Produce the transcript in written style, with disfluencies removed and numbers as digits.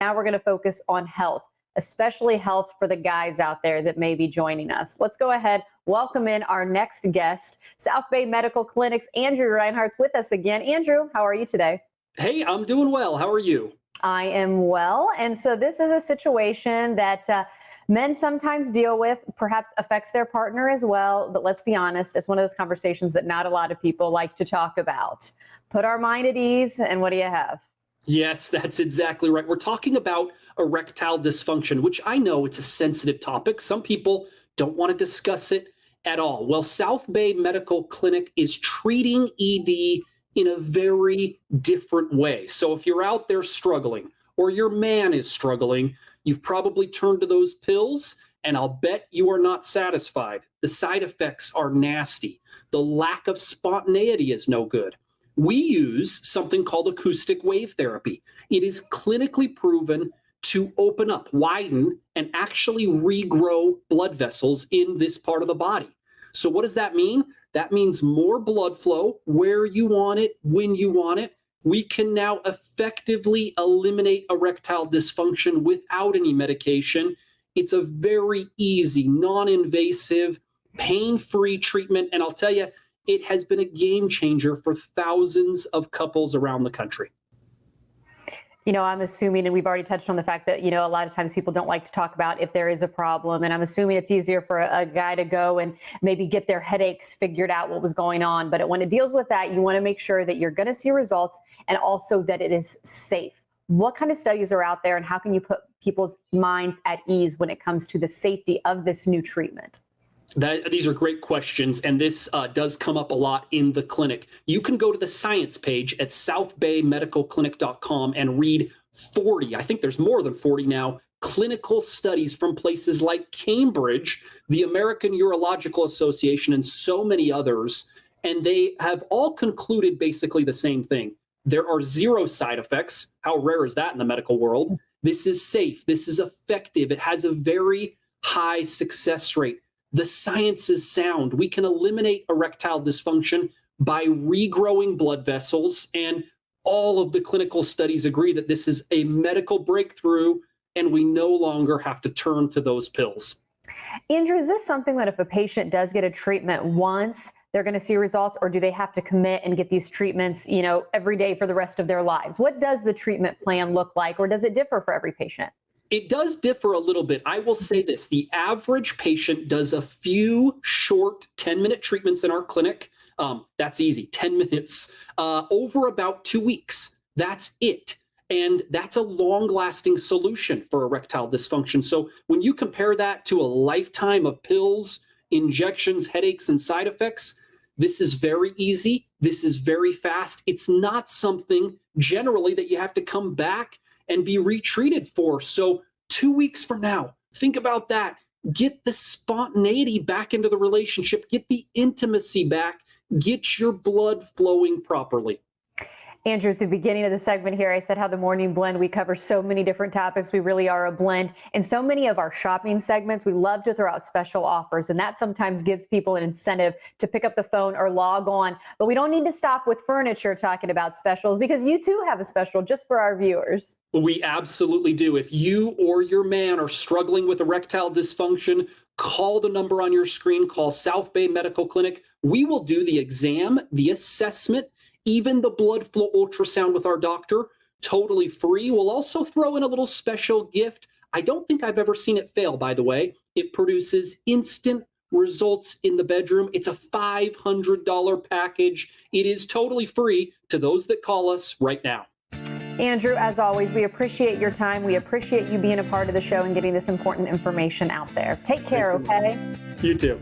Now we're going to focus on health, especially health for the guys out there that may be joining us. Let's go ahead, welcome in our next guest, South Bay Medical Clinic's Andrew Reinhardt's with us again. Andrew, how are you today? Hey, I'm doing well. How are you? I am well. And so this is a situation that men sometimes deal with, perhaps affects their partner as well. But let's be honest, it's one of those conversations that not a lot of people like to talk about. Put our mind at ease, and what do you have? Yes, that's exactly right. We're talking about erectile dysfunction, which I know it's a sensitive topic. Some people don't want to discuss it at all. Well, South Bay Medical Clinic is treating ED in a very different way. So if you're out there struggling or your man is struggling, you've probably turned to those pills, and I'll bet you are not satisfied. The side effects are nasty. The lack of spontaneity is no good. We use something called acoustic wave therapy. It is clinically proven to open up, widen, and actually regrow blood vessels in this part of the body. So what does that mean? That means more blood flow where you want it, when you want it. We can now effectively eliminate erectile dysfunction without any medication. It's a very easy, non-invasive, pain-free treatment. And I'll tell you, it has been a game changer for thousands of couples around the country. You know, I'm assuming, and we've already touched on the fact that, a lot of times people don't like to talk about if there is a problem. And I'm assuming it's easier for a guy to go and maybe get their headaches figured out what was going on. But when it deals with that, you want to make sure that you're going to see results and also that it is safe. What kind of studies are out there, and how can you put people's minds at ease when it comes to the safety of this new treatment? These are great questions, and this does come up a lot in the clinic. You can go to the science page at southbaymedicalclinic.com and read 40, I think there's more than 40 now, clinical studies from places like Cambridge, the American Urological Association, and so many others. And they have all concluded basically the same thing. There are zero side effects. How rare is that in the medical world? This is safe. This is effective. It has a very high success rate. The science is sound. We can eliminate erectile dysfunction by regrowing blood vessels, and all of the clinical studies agree that this is a medical breakthrough, and we no longer have to turn to those pills. Andrew, is this something that if a patient does get a treatment once, they're going to see results, or do they have to commit and get these treatments, every day for the rest of their lives? What does the treatment plan look like, or does it differ for every patient? It does differ a little bit. I will say this, the average patient does a few short 10-minute treatments in our clinic. That's easy, 10 minutes, over about 2 weeks. That's it. And that's a long-lasting solution for erectile dysfunction. So when you compare that to a lifetime of pills, injections, headaches, and side effects, this is very easy. This is very fast. It's not something generally that you have to come back and be retreated for. So 2 weeks from now, think about that. Get the spontaneity back into the relationship, get the intimacy back, get your blood flowing properly. Andrew, at the beginning of the segment here, I said how the Morning Blend, we cover so many different topics. We really are a blend. In so many of our shopping segments, we love to throw out special offers, and that sometimes gives people an incentive to pick up the phone or log on. But we don't need to stop with furniture talking about specials, because you too have a special just for our viewers. We absolutely do. If you or your man are struggling with erectile dysfunction, call the number on your screen, call South Bay Medical Clinic. We will do the exam, the assessment, even the blood flow ultrasound with our doctor, totally free. We'll also throw in a little special gift. I don't think I've ever seen it fail, by the way. It produces instant results in the bedroom. It's a $500 package. It is totally free to those that call us right now. Andrew, as always, we appreciate your time. We appreciate you being a part of the show and getting this important information out there. Take care, okay? You too.